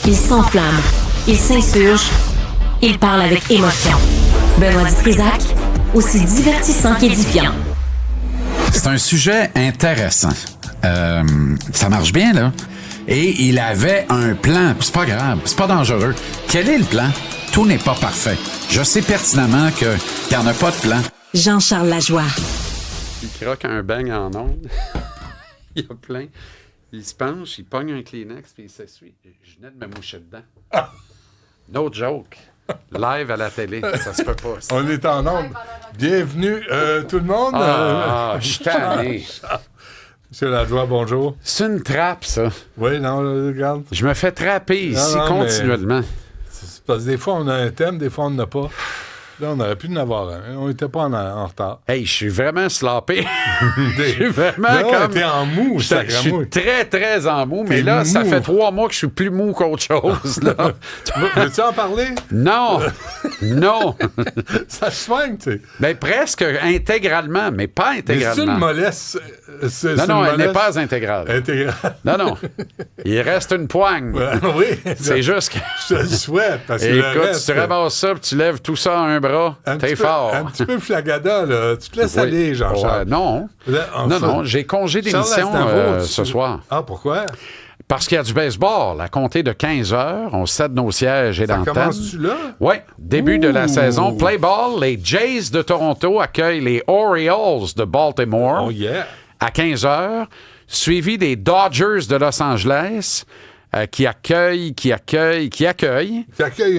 Il s'enflamme, il s'insurge, il parle avec émotion. Benoît Dutrisac, aussi divertissant qu'édifiant. C'est un sujet intéressant. Ça marche bien, là. Et il avait un plan. C'est pas grave, c'est pas dangereux. Quel est le plan? Tout n'est pas parfait. Je sais pertinemment qu'il n'y en a pas de plan. Jean-Charles Lajoie. Il croque un bang en ondes. Il y a plein. Il se penche, il pogne un Kleenex, puis il s'essuie. Je venais de me moucher dedans. No joke. Live à la télé, ça se peut pas. Ça. On est en ondes. Bienvenue, tout le monde. Je suis tanné. Monsieur Lajoie, bonjour. C'est une trappe, ça. Oui, non, regarde. Je me fais trapper ici continuellement. C'est parce que des fois, on a un thème, des fois, on n'en a pas. Là, on aurait pu en avoir un. On n'était pas en retard. Hey, je suis vraiment sloppé. Je suis vraiment là, comme... T'es en mou, Je suis très, très en mou, mais là, ça fait 3 mois que je suis plus mou qu'autre chose. Là. Veux-tu en parler? Non! Non! Ça se soigne, tu sais. Ben, presque intégralement, mais pas intégralement. Mais c'est une mollesse. Non, elle n'est pas intégrale. Non. Il reste une poigne. Oui. C'est juste que... Je te le souhaite. Parce que écoute, si tu ramasses ça et tu lèves tout ça à un bras, t'es fort. Un petit peu flagada, là. Tu te laisses aller, Jean-Charles. Non. Non, j'ai congé d'émission ce soir. Ah, pourquoi? Parce qu'il y a du baseball. À compter de 15 heures, on cède nos sièges et d'antenne. Ça commence-tu là? Oui. Début de la saison. Play ball, les Jays de Toronto accueillent les Orioles de Baltimore. Oh yeah! À 15 heures, suivi des Dodgers de Los Angeles, qui accueillent. Qui accueille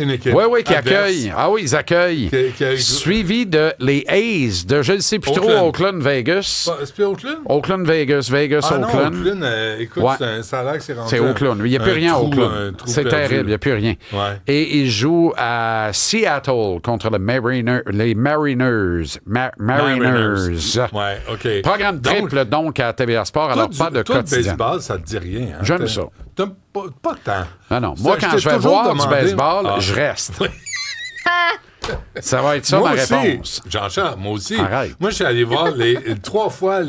une équipe. Oui, qui accueille. Ah oui, ils accueillent. Suivi de les A's de, je ne sais plus trop, Oakland, Vegas. C'est plus Oakland? Oakland, Vegas, Oakland. Oakland. Écoute, ça a l'air que c'est rendu. C'est Oakland. Il n'y a plus rien à Oakland. C'est terrible, il n'y a plus rien. Ouais. Et ils jouent à Seattle contre les Mariners. Ouais, OK. Programme triple, donc, à TVA Sport, alors pas de quotidien. Le baseball, ça te dit rien. Hein? J'aime ça. T'aimes pas tant. Non. Moi, quand je vais voir du baseball, je reste. Ça va être ça, ma réponse. Jean-Charles, moi aussi. Arrête. Moi, je suis allé voir 3 fois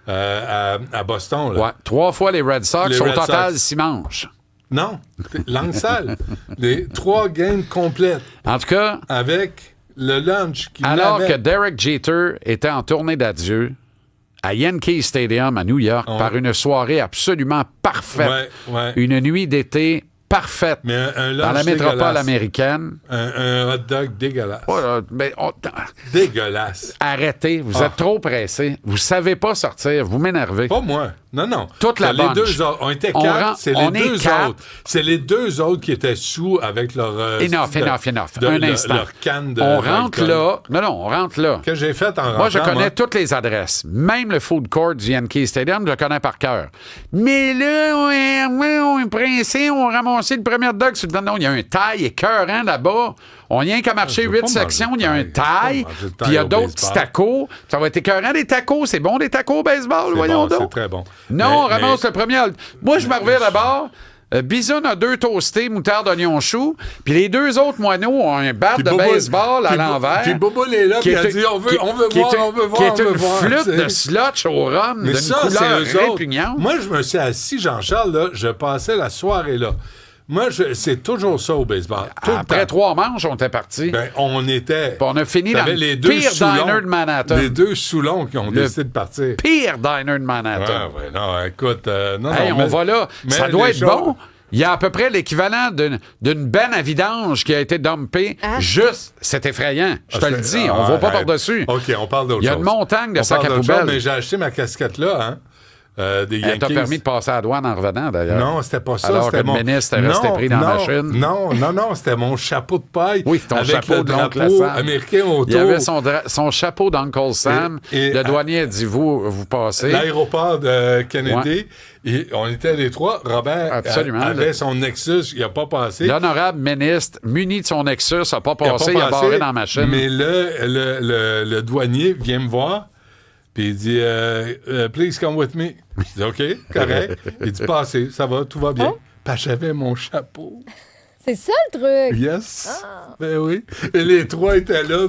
à Boston. Là. Ouais, 3 fois les Red Sox, Les au Red total Sox. 6 manches. Non, langue sale. Les 3 games complètes. En tout cas, avec le lunch qui alors que Derek Jeter était en tournée d'adieu à Yankee Stadium à New York par une soirée absolument parfaite. Ouais. Une nuit d'été parfaite Mais un lunch dans la métropole dégueulasse. américaine. Un hot dog dégueulasse. Dégueulasse. Arrêtez, vous êtes trop pressés. Vous savez pas sortir, vous m'énervez. Pas moi. Non. Toute la les bunch. 2 autres. On était 4. C'est les 2 autres. C'est les 2 autres qui étaient sous avec leur... Enough. Un instant. Leur canne de... On rentre là. Non, on rentre là. Que j'ai fait en rentrant, Moi, je connais toutes les adresses. Même le food court du Yankee Stadium, je le connais par cœur. Mais là, on est pressé, on ramassé le premier hot dog. Non, il y a un taille écœurant là-bas. On n'y a qu'à marcher 8 sections. Il y a un taille, puis il y a d'autres petits tacos. Ça va être écœurant, des tacos. C'est bon, des tacos au baseball, voyons donc. C'est très bon. Non, on ramasse le premier. Moi, je me reviens d'abord. Bison a 2 toastés, moutarde, oignon, chou. Puis les 2 autres moineaux ont un bat de baseball à l'envers. Puis Bobo est là, puis il a dit on veut voir. Qui est une flûte de slotch au rhum d'une couleur répugnante. Moi, je me suis assis, Jean-Charles, là, je passais la soirée là. Moi, c'est toujours ça au baseball. Après 3 manches, on était partis. Ben, on était... Puis on a fini dans les le 2 pire diner de Manhattan. Les 2 Soulons qui ont décidé de partir. Pire diner de Manhattan. Ouais, non, écoute... on va là. Ça doit être bon. Il y a à peu près l'équivalent d'une benne à vidange qui a été dumpée. Juste, c'est effrayant. Je te le dis, on ne va pas par-dessus. OK, on parle d'autre chose. Il y a une montagne de sacs à poubelle. Mais j'ai acheté ma casquette là, hein. Des Yankees. Elle t'a permis de passer à la douane en revenant, d'ailleurs. Non, c'était pas ça. Alors que le ministre est resté pris dans la machine. Non, c'était mon chapeau de paille. Oui, ton avec chapeau le de l'oncle drapeau Sam. américain autour. Il y avait son chapeau d'Uncle Sam. Et le douanier a dit, vous passez. L'aéroport de Kennedy. Et on était les 3. Robert avait son Nexus. Il n'a pas passé. L'honorable ministre, muni de son Nexus, n'a pas passé. Il a barré dans la machine. Mais le douanier vient me voir. Puis il dit please come with me. Je dis OK, correct. Il dit passez, ça va, tout va bien. Puis j'avais mon chapeau. C'est ça le truc. Yes. Ben oui. Et les 3 étaient là.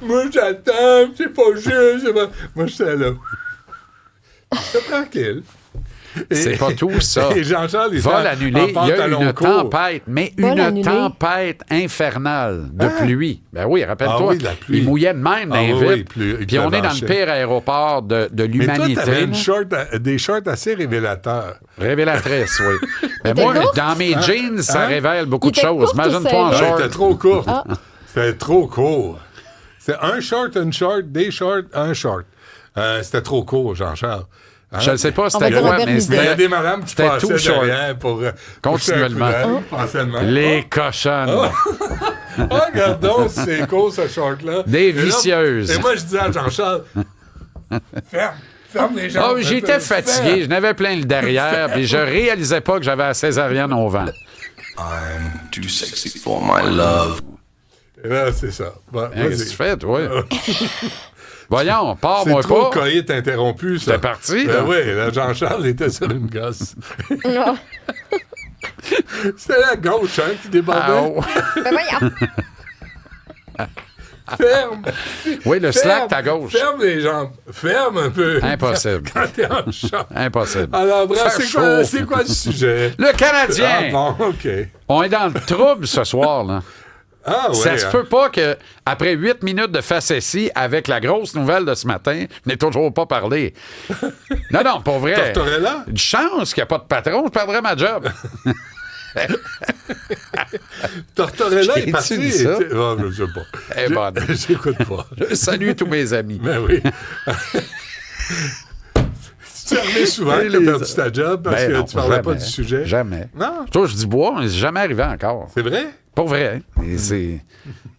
Moi j'attends, c'est pas juste. Moi j'étais là. J'étais tranquille. C'est pas tout ça. Et Jean-Charles, il Va est l'annuler. en Il y a pantalon une court. tempête, mais Va une l'annuler. tempête infernale de pluie. Ben oui, rappelle-toi. Ah oui, la pluie. Il mouillait de même dans les oui, vitres. il Puis on est dans le pleuvachait. pire aéroport de Mais toi, l'humanité. t'avais là. des shorts assez révélateurs. Révélatrice, oui. Mais Était moi, courte? dans mes jeans, ça révèle beaucoup Il de était choses. courte ou Imagine-toi en serrée? Ouais, short. c'était trop court. C'était trop court. C'est un short, une short, des shorts, un short. C'était trop court, Jean-Charles. Hein? Je ne sais pas On c'était va dire quoi, Robert mais Lisette. Il y a c'était des madames qui c'était passaient tout short. derrière pour Continuellement. pousser un coup d'œil, passaient de même. les cochonnes. Oh, regarde donc, c'est court ce short-là. Des Et là, vicieuses. Et moi, je disais à Jean-Charles, ferme les jambes. Oh, j'étais fatigué, je n'avais plein le derrière, puis je réalisais pas que j'avais la césarienne au vent. I'm too sexy for my love. Et là, c'est ça. Bon, Hein, qu'est-ce que tu fais, toi? Voyons, C'est pars-moi trop pas. coït interrompu, ça. T'es parti, Ben là. oui, là, Jean-Charles était sur une gosse. Non. C'était la gauche, hein, qui débordait. Ah, oh. Ben voyons. Ferme! Oui, le Ferme! slack à gauche. Ferme les jambes. Ferme un peu. Impossible. Quand t'es en short. Impossible. Alors, bref, Faire c'est chaud. quoi le sujet? Le Canadien! Ah bon, OK. On est dans le trouble ce soir, là. Ah ouais. Ça se hein. peut pas que après 8 minutes de facétie, avec la grosse nouvelle de ce matin, je n'ai toujours pas parlé. Non, pour vrai. Tortorella? Une chance qu'il n'y a pas de patron, je perdrais ma job. Tortorella est J'ai-tu parti. dit ça? Oh, je sais pas. Eh bonne. J'écoute pas. Salut tous mes amis. Ben oui. Tu arrives souvent que t'as perdu ta job parce Ben que non, tu parlais pas jamais. du sujet? Jamais. Non. Toi, je dis bois, mais c'est jamais arrivé encore. C'est vrai? Pas vrai. Et c'est.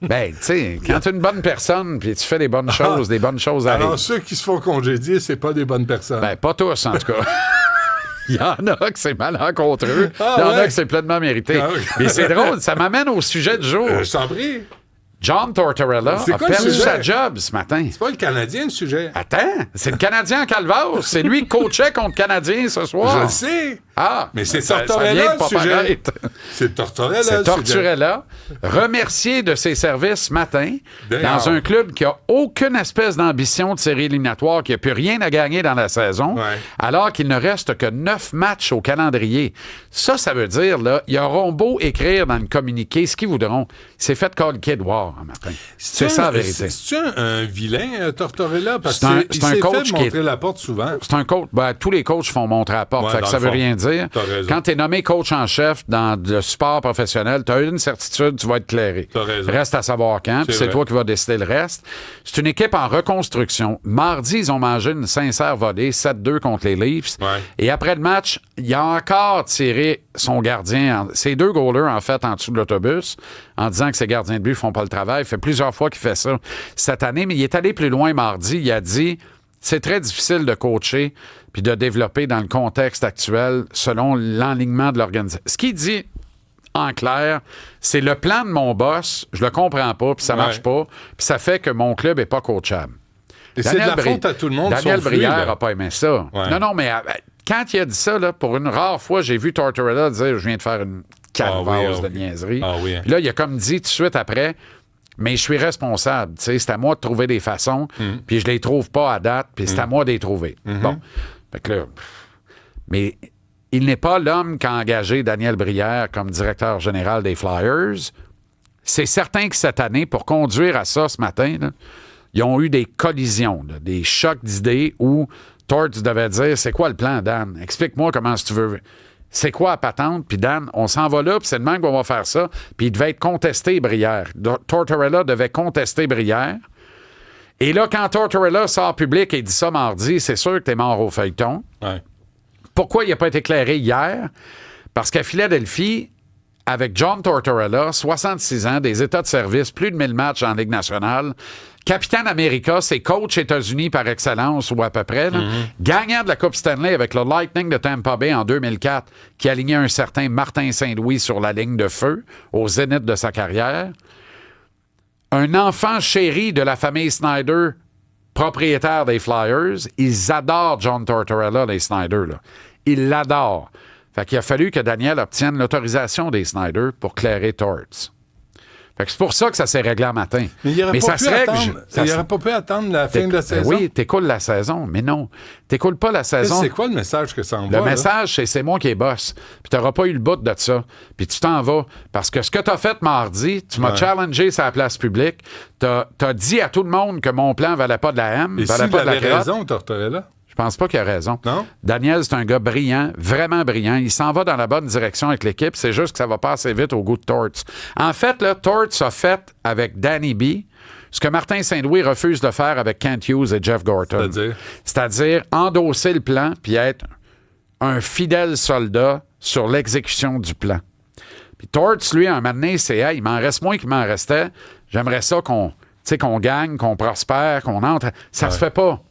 Ben, tu sais, quand tu es une bonne personne puis tu fais des bonnes choses, des bonnes choses arrivent. Alors, ceux qui se font congédier, c'est pas des bonnes personnes. Ben, pas tous, en tout cas. Il y en a que c'est malencontreux. Ah, Il y en a ouais? que c'est pleinement mérité. Ah, oui. Mais c'est drôle, ça m'amène au sujet du jour. Je t'en prie. John Tortorella C'est a quoi le perdu sujet? sa job ce matin. C'est pas le Canadien, le sujet. Attends, c'est le Canadien en Calvaire. C'est lui qui coachait contre le Canadien ce soir. Je le sais. Ah, Mais c'est ça vient Tortorella, de le pas sujet. paraître. C'est Tortorella, C'est le sujet. Tortorella, remercié de ses services ce matin D'ailleurs. dans un club qui a aucune espèce d'ambition de série éliminatoire, qui n'a plus rien à gagner dans la saison, Ouais. alors qu'il ne reste que 9 matchs au calendrier. Ça veut dire, là, ils auront beau écrire dans le communiqué ce qu'ils voudront. Il s'est fait call kid war un matin. C'est ça la vérité. C'est-tu un vilain, Tortorella? Parce C'est un- qu'il c'est un s'est coach fait qui montrer la porte souvent. C'est un coach. Ben, tous les coachs font montrer à la porte. Ouais, Fait que dans ça le veut fond. rien dire. T'as raison. Quand tu es nommé coach en chef dans le sport professionnel, tu as une certitude, tu vas être clairé. T'as raison. Reste à savoir quand, puis c'est vrai. toi qui vas décider le reste. C'est une équipe en reconstruction. Mardi, ils ont mangé une sincère volée, 7-2 contre les Leafs. Ouais. Et après le match, il a encore tiré son gardien, ses deux goalers, en fait, en dessous de l'autobus, en disant que ses gardiens de but font pas le travail. Il fait plusieurs fois qu'il fait ça cette année, mais il est allé plus loin mardi. Il a dit... C'est très difficile de coacher puis de développer dans le contexte actuel selon l'enlignement de l'organisation. Ce qu'il dit, en clair, c'est le plan de mon boss, je le comprends pas, puis ça marche Ouais. pas, puis ça fait que mon club est pas coachable. Et c'est de la faute à tout le monde, Daniel sauf lui, Brière là. n'a pas aimé ça. Ouais. Non, mais quand il a dit ça, là, pour une rare fois, j'ai vu Tortorella dire « Je viens de faire une calvasse de niaiserie. Ah oui, hein. Puis là, il a comme dit tout de suite après... Mais je suis responsable. Tu sais, c'est à moi de trouver des façons, puis je les trouve pas à date, puis c'est à moi de les trouver. Bon. Fait que là, mais il n'est pas l'homme qui a engagé Daniel Brière comme directeur général des Flyers. C'est certain que cette année, pour conduire à ça ce matin, là, ils ont eu des collisions, là, des chocs d'idées où Torts devait dire « C'est quoi le plan, Dan? Explique-moi comment tu veux... » C'est quoi la patente? Puis Dan, on s'en va là, puis c'est le même qu'on va faire ça. Puis il devait être contesté, Brière. Tortorella devait contester Brière. Et là, quand Tortorella sort public et dit ça mardi, c'est sûr que t'es mort au feuilleton. Ouais. Pourquoi il n'a pas été éclairé hier? Parce qu'à Philadelphie, avec John Tortorella, 66 ans, des états de service, plus de 1000 matchs en Ligue nationale, Capitaine America, c'est coach États-Unis par excellence, ou à peu près, là. Gagnant de la Coupe Stanley avec le Lightning de Tampa Bay en 2004, qui alignait un certain Martin Saint-Louis sur la ligne de feu, au zénith de sa carrière. Un enfant chéri de la famille Snyder, propriétaire des Flyers. Ils adorent John Tortorella, les Snyder, là. Ils l'adorent. Fait qu'il a fallu que Daniel obtienne l'autorisation des Snyder pour clairer Torts. Fait que c'est pour ça que ça s'est réglé un matin. Mais il n'aurait pas pu attendre la fin de la saison. Oui, t'écoules la saison, mais non. T'écoules pas la saison. C'est quoi le message que ça envoie? Le message, c'est moi qui est boss. Puis t'auras pas eu le bout de ça. Puis tu t'en vas. Parce que ce que t'as fait mardi, tu m'as challengé sur la place publique. T'as dit à tout le monde que mon plan valait pas de la M, valait pas de la carotte. raison, Tortorella? Je pense pas qu'il a raison. Non? Daniel, c'est un gars brillant, vraiment brillant. Il s'en va dans la bonne direction avec l'équipe. C'est juste que ça va pas assez vite au goût de Torts. En fait, là, Torts a fait avec Danny B ce que Martin Saint-Louis refuse de faire avec Kent Hughes et Jeff Gorton. C'est-à-dire endosser le plan puis être un fidèle soldat sur l'exécution du plan. Puis Torts, lui, un moment donné, c'est « il m'en reste moins qu'il m'en restait. J'aimerais ça qu'on gagne, qu'on prospère, qu'on entre. » Ça se fait pas.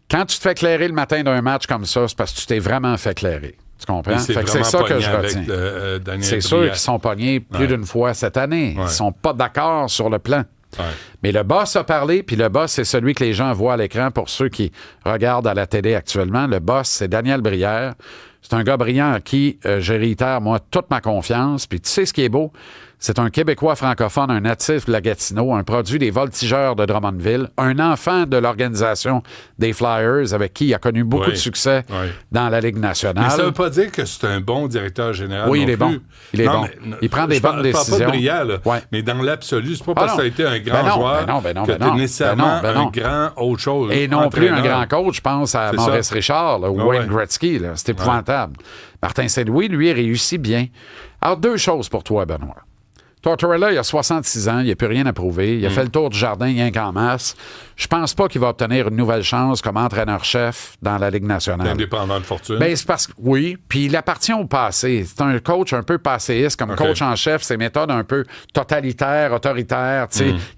Quand tu te fais clairer le matin d'un match comme ça, c'est parce que tu t'es vraiment fait clairer. Tu comprends? Fait que c'est ça que je retiens. C'est sûr qu'ils sont pognés plus d'une fois cette année. Ils sont pas d'accord sur le plan. Mais le boss a parlé, puis le boss, c'est celui que les gens voient à l'écran pour ceux qui regardent à la télé actuellement. Le boss, c'est Daniel Brière. C'est un gars brillant à qui je réitère, moi, toute ma confiance. Puis tu sais ce qui est beau? C'est un Québécois francophone, un natif de la Gatineau, un produit des Voltigeurs de Drummondville, un enfant de l'organisation des Flyers avec qui il a connu beaucoup de succès dans la Ligue nationale. Mais ça ne veut pas dire que c'est un bon directeur général. Oui, il est bon. Il est bon. Il prend des bonnes décisions. Je parle pas de brillant, là, mais dans l'absolu, c'est pas parce que ça a été un grand joueur que tu es nécessairement un grand autre chose. Et non plus un grand coach, je pense à Maurice Richard ou Wayne Gretzky. Là. C'est épouvantable. Martin Saint-Louis, lui, réussit bien. Alors, deux choses pour toi, Benoît. Tortorella, il a 66 ans, il n'a plus rien à prouver. Il a fait le tour du jardin rien qu'en masse. Je pense pas qu'il va obtenir une nouvelle chance comme entraîneur-chef dans la Ligue nationale. Indépendant de fortune. Ben, c'est parce que, oui, puis il appartient au passé. C'est un coach un peu passéiste, comme coach en chef, ses méthodes un peu totalitaires, autoritaires.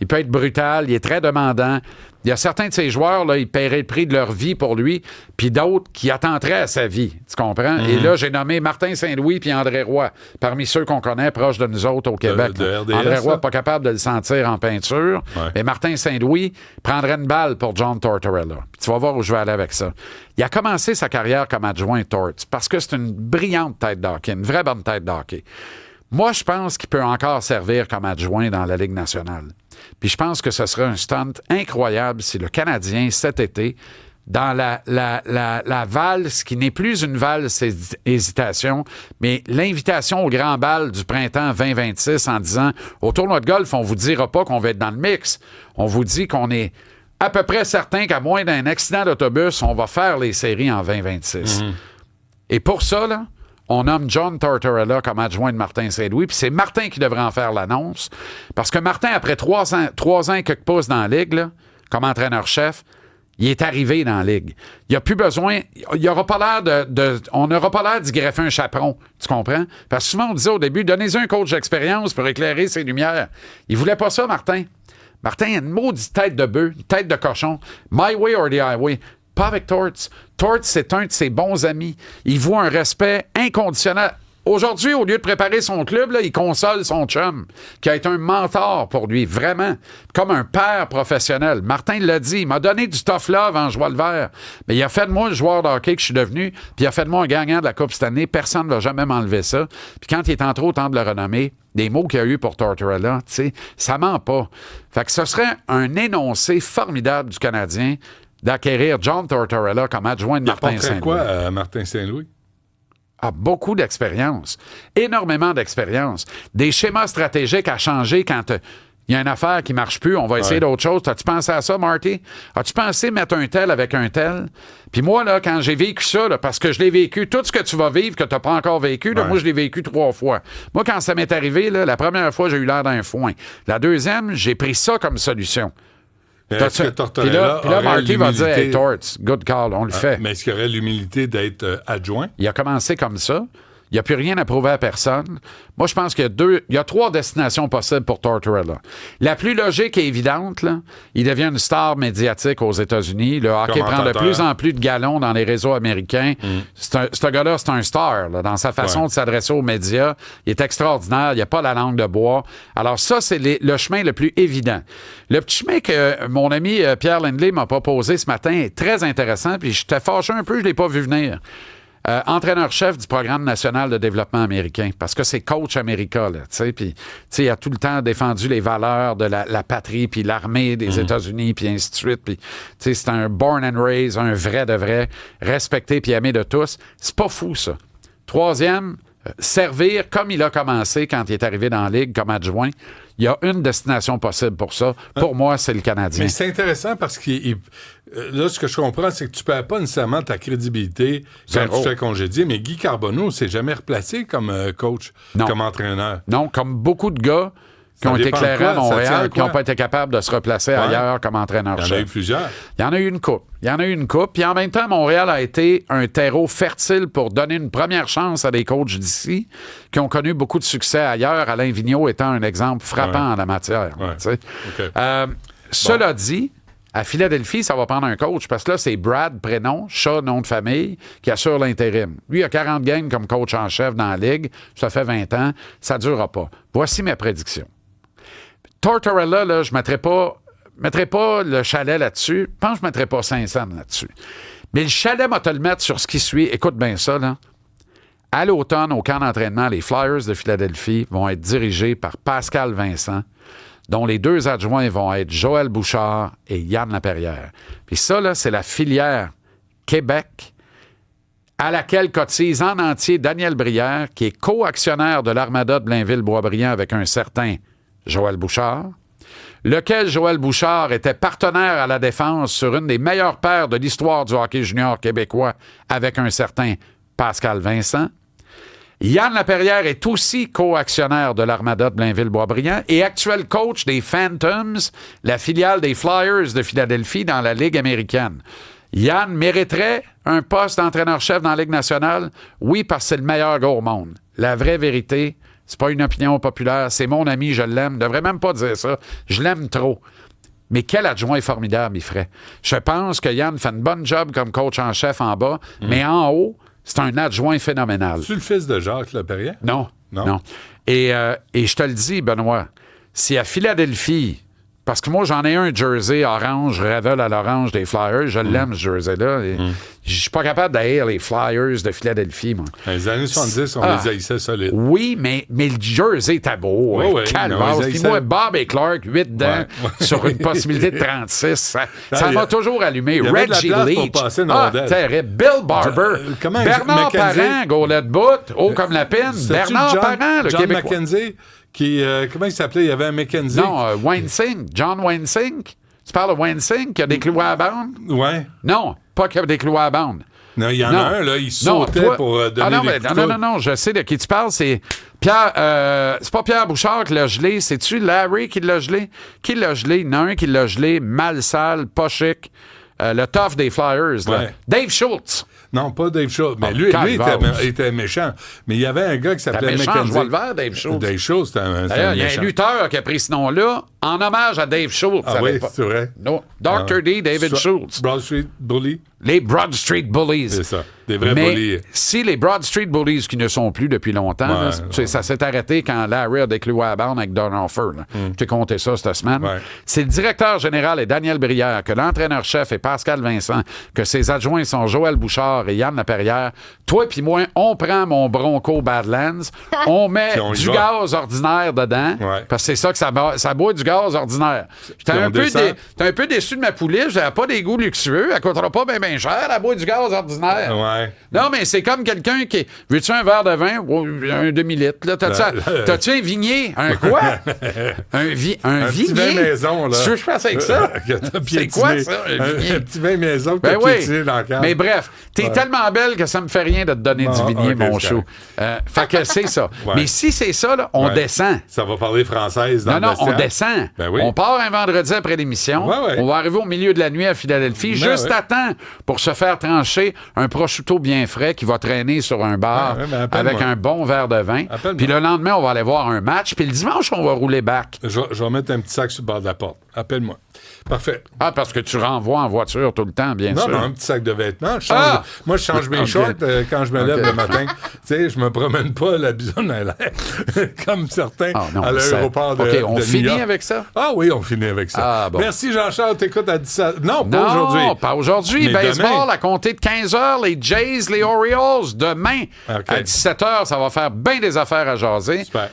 Il peut être brutal, il est très demandant. Il y a certains de ces joueurs, là, ils paieraient le prix de leur vie pour lui, puis d'autres qui attenderaient à sa vie. Tu comprends? Et là, j'ai nommé Martin Saint-Louis puis André Roy, parmi ceux qu'on connaît proches de nous autres au Québec. De RDS, André Roy, pas capable de le sentir en peinture. Mais Martin Saint-Louis prendrait une balle pour John Tortorella. Puis tu vas voir où je vais aller avec ça. Il a commencé sa carrière comme adjoint Torts parce que c'est une brillante tête de hockey, une vraie bonne tête de hockey. Moi, je pense qu'il peut encore servir comme adjoint dans la Ligue nationale. Puis je pense que ce serait un stunt incroyable si le Canadien, cet été, dans la valse, qui n'est plus une valse hésitation, mais l'invitation au grand bal du printemps 2026 en disant « Au tournoi de golf, on vous dira pas qu'on va être dans le mix. On vous dit qu'on est à peu près certain qu'à moins d'un accident d'autobus, on va faire les séries en 2026. Et pour ça, là, on nomme John Tortorella comme adjoint de Martin Saint-Louis, puis c'est Martin qui devrait en faire l'annonce. Parce que Martin, après 3 ans et quelques pouces dans la Ligue, là, comme entraîneur-chef, il est arrivé dans la Ligue. Il n'y a plus besoin... Il y aura pas l'air on n'aura pas l'air d'y greffer un chaperon, tu comprends? Parce que souvent, on disait au début, donnez-y un coach d'expérience pour éclairer ses lumières. Il voulait pas ça, Martin. Martin a une maudite tête de bœuf, une tête de cochon. My way or the highway. Pas avec Torts. Torts, c'est un de ses bons amis. Il voit un respect inconditionnel. Aujourd'hui, au lieu de préparer son club, là, il console son chum, qui a été un mentor pour lui, vraiment, comme un père professionnel. Martin l'a dit, il m'a donné du tough love en jouant le vert. Mais il a fait de moi le joueur de hockey que je suis devenu, puis il a fait de moi un gagnant de la Coupe cette année. Personne ne va jamais m'enlever ça. Puis quand il est entré au temps de le renommer, des mots qu'il y a eu pour Tortorella, tu sais, ça ment pas. Fait que ce serait un énoncé formidable du Canadien d'acquérir John Tortorella comme adjoint de Martin Saint-Louis. Quoi, Martin Saint-Louis? A beaucoup d'expérience, énormément d'expérience. Des schémas stratégiques à changer quand il y a une affaire qui ne marche plus, on va essayer d'autre chose. As-tu pensé à ça, Marty? As-tu pensé mettre un tel avec un tel? Puis moi, là, quand j'ai vécu ça, là, parce que je l'ai vécu, tout ce que tu vas vivre que tu n'as pas encore vécu, là, moi, je l'ai vécu 3 fois. Moi, quand ça m'est arrivé, là, la première fois, j'ai eu l'air d'un foin. La deuxième, j'ai pris ça comme solution. Est-ce que Tortorella puis là Marty va dire « Hey, Torts, good call, on le fait. » Mais est-ce qu'il y aurait l'humilité d'être adjoint? Il a commencé comme ça. Il n'y a plus rien à prouver à personne. Moi, je pense qu'il y a 3 destinations possibles pour Tortorella. La plus logique et évidente, là, il devient une star médiatique aux États-Unis. Le hockey prend de plus en plus de galons dans les réseaux américains. Ce gars-là, c'est un star là, dans sa façon de s'adresser aux médias. Il est extraordinaire. Il n'y a pas la langue de bois. Alors ça, c'est le chemin le plus évident. Le petit chemin que mon ami Pierre Lindley m'a proposé ce matin est très intéressant. Puis j'étais fâché un peu, je ne l'ai pas vu venir. entraîneur-chef du programme national de développement américain, parce que c'est Coach America, là, tu sais, puis, tu sais, il a tout le temps défendu les valeurs de la patrie, puis l'armée des États-Unis, puis ainsi de suite, puis, tu sais, c'est un born and raised, un vrai de vrai, respecté puis aimé de tous. C'est pas fou, ça. Troisième, servir comme il a commencé quand il est arrivé dans la Ligue comme adjoint. Il y a une destination possible pour ça. Pour moi, c'est le Canadien. Mais c'est intéressant parce que là, ce que je comprends, c'est que tu ne perds pas nécessairement ta crédibilité quand tu te fais congédier, mais Guy Carbonneau s'est jamais replacé comme coach, comme entraîneur. Non, comme beaucoup de gars qui ont été éclairés à Montréal, qui n'ont pas été capables de se replacer ailleurs comme entraîneur-chef. Il y en a eu plusieurs. Il y en a eu une coupe. Puis en même temps, Montréal a été un terreau fertile pour donner une première chance à des coachs d'ici qui ont connu beaucoup de succès ailleurs, Alain Vigneault étant un exemple frappant en la matière. Cela dit, à Philadelphie, ça va prendre un coach parce que là, c'est Brad, prénom, Shaw, nom de famille, qui assure l'intérim. Lui, il a 40 games comme coach en chef dans la Ligue. Ça fait 20 ans. Ça ne durera pas. Voici mes prédictions. Tortorella, là, je ne mettrais pas le chalet là-dessus. Je pense que je ne mettrais pas Saint-Saëns là-dessus. Mais le chalet, va te le mettre sur ce qui suit. Écoute bien ça, là. À l'automne, au camp d'entraînement, les Flyers de Philadelphie vont être dirigés par Pascal Vincent, dont les 2 adjoints vont être Joël Bouchard et Yann Laperrière. Puis ça, là, c'est la filière Québec à laquelle cotise en entier Daniel Brière, qui est co-actionnaire de l'Armada de Blainville-Boisbriand avec un certain Joël Bouchard, lequel Joël Bouchard était partenaire à la défense sur une des meilleures paires de l'histoire du hockey junior québécois avec un certain Pascal Vincent. Yann Laperrière est aussi co-actionnaire de l'Armada de Blainville-Boisbriand et actuel coach des Phantoms, la filiale des Flyers de Philadelphie dans la Ligue américaine. Yann mériterait un poste d'entraîneur-chef dans la Ligue nationale? Oui, parce que c'est le meilleur gars au monde. La vraie vérité, c'est pas une opinion populaire, c'est mon ami, je l'aime. Je devrais même pas dire ça. Je l'aime trop. Mais quel adjoint formidable il ferait. Je pense que Yann fait une bonne job comme coach en chef en bas, mais en haut, c'est un adjoint phénoménal. C'est le fils de Jacques Laperrière? Non. Et je te le dis, Benoît, si à Philadelphie, parce que moi, j'en ai un jersey orange, Revel à l'orange des Flyers. Je l'aime, ce jersey-là. Je suis pas capable d'haïr les Flyers de Philadelphie, moi. Dans les années 70, on les haïssait solides. Oui, mais le jersey était beau. Calvaire. Puis moi, Bob et Clark, 8 dents sur une possibilité de 36. Ça m'a toujours allumé. Reggie Leach. Terrible. Bill Barber. Bernard Parent, goalet de bout, haut comme la pine. Bernard Parent, le John Québécois. McKenzie. Comment il s'appelait? Il y avait un McKenzie. Non, Wayne Sink. John Wayne Sink. Tu parles de Wayne Sink qui a des clous à bande? Ouais. Non, pas qu'il a des clous à bande. Non, il y en a un, là, il sautait pour donner des coups. Non, je sais de qui tu parles. C'est Pierre... c'est pas Pierre Bouchard qui l'a gelé. C'est-tu Larry qui l'a gelé? Qui l'a gelé? Il y en a un qui l'a gelé, mal sale, pas chic. Le tough des Flyers, là. Ouais. Dave Schultz. Non, pas Dave Schultz. Mais lui était méchant. Mais il y avait un gars qui s'appelait McKenzie. Je vois le vert, Dave Schultz. Dave Schultz, c'était un méchant. Il y a un lutteur qui a pris ce nom-là en hommage à Dave Schultz. Ah oui, c'est vrai. No, Dr. D. David Schultz. Broad Street Bully. Les Broad Street Bullies. C'est ça, des vrais mais bullies. Si les Broad Street Bullies, qui ne sont plus depuis longtemps, ça s'est arrêté quand Larry a décloué à la bande avec Don Hofer. J'ai compté ça cette semaine. Ouais. C'est le directeur général et Daniel Brière, que l'entraîneur-chef est Pascal Vincent, que ses adjoints sont Joël Bouchard et Yann Laperrière. Toi puis moi, on prend mon Bronco Badlands, on met du gaz ordinaire dedans, parce que c'est ça que ça boit du gaz ordinaire. J'étais un peu déçu de ma pouliche, j'avais pas des goûts luxueux, elle coûtera pas bien cher, elle boit du gaz ordinaire. Ouais. Non, mais c'est comme quelqu'un qui... Veux-tu un verre de vin? Un demi-litre. Là. T'as-tu un vignier? Un quoi? un vignier? Petit vin maison, là. Tu veux que je fasse avec ça? C'est quoi, ça, un vignier? Un petit vin maison que t'as piétiné dans le cadre. Mais bref, t'es tellement belle que ça me fait rien de te donner du vignier, mon chou. Fait que c'est ça. Mais si c'est ça, là, on descend. Ça va parler française dans le vestiaire. On descend. Ben oui. On part un vendredi après l'émission. On va arriver au milieu de la nuit à Philadelphie, juste à temps pour se faire trancher un prosciutto bien frais qui va traîner sur un bar avec un bon verre de vin. Puis le lendemain, on va aller voir un match. Puis le dimanche, on va rouler back. Je vais mettre un petit sac sur le bord de la porte. Appelle-moi. Parfait. Ah, parce que tu renvoies en voiture tout le temps, bien sûr. Non, un petit sac de vêtements. Moi, je change mes shorts quand je me lève le matin. Tu sais, je me promène pas la bisoune à l'air comme certains à l'aéroport de OK, on de finit New York. avec ça? Ah oui, on finit avec ça. Bon. Merci, Jean-Charles. T'écoutes à 17... Non, pas aujourd'hui. Non, pas aujourd'hui. Ben, baseball, à compter de 15h, les Jays, les Orioles. Demain, à 17h, ça va faire bien des affaires à jaser. Super.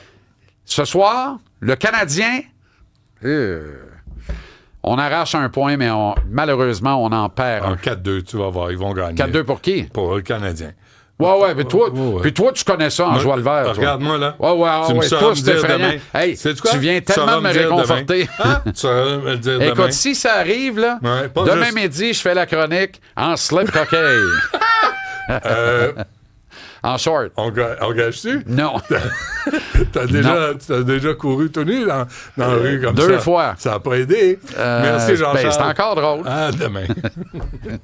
Ce soir, le Canadien, on arrache un point, mais malheureusement, on en perd. En 4-2, tu vas voir, ils vont gagner. 4-2 pour qui? Pour le Canadien. Ouais, mais toi, puis toi, tu connais ça en jouant le vert. Regarde-moi, là. Ouais, toi, c'est effrayant. Hey, tu viens tellement de me réconforter. Tu sauras me le dire demain. Écoute, si ça arrive, là, demain midi, je fais la chronique en slip coquille. En short. On gage-tu? Non. T'as déjà couru tout nu dans la rue comme ça? 2 fois. Ça n'a pas aidé. Merci, Jean-Charles. C'est encore drôle. À demain.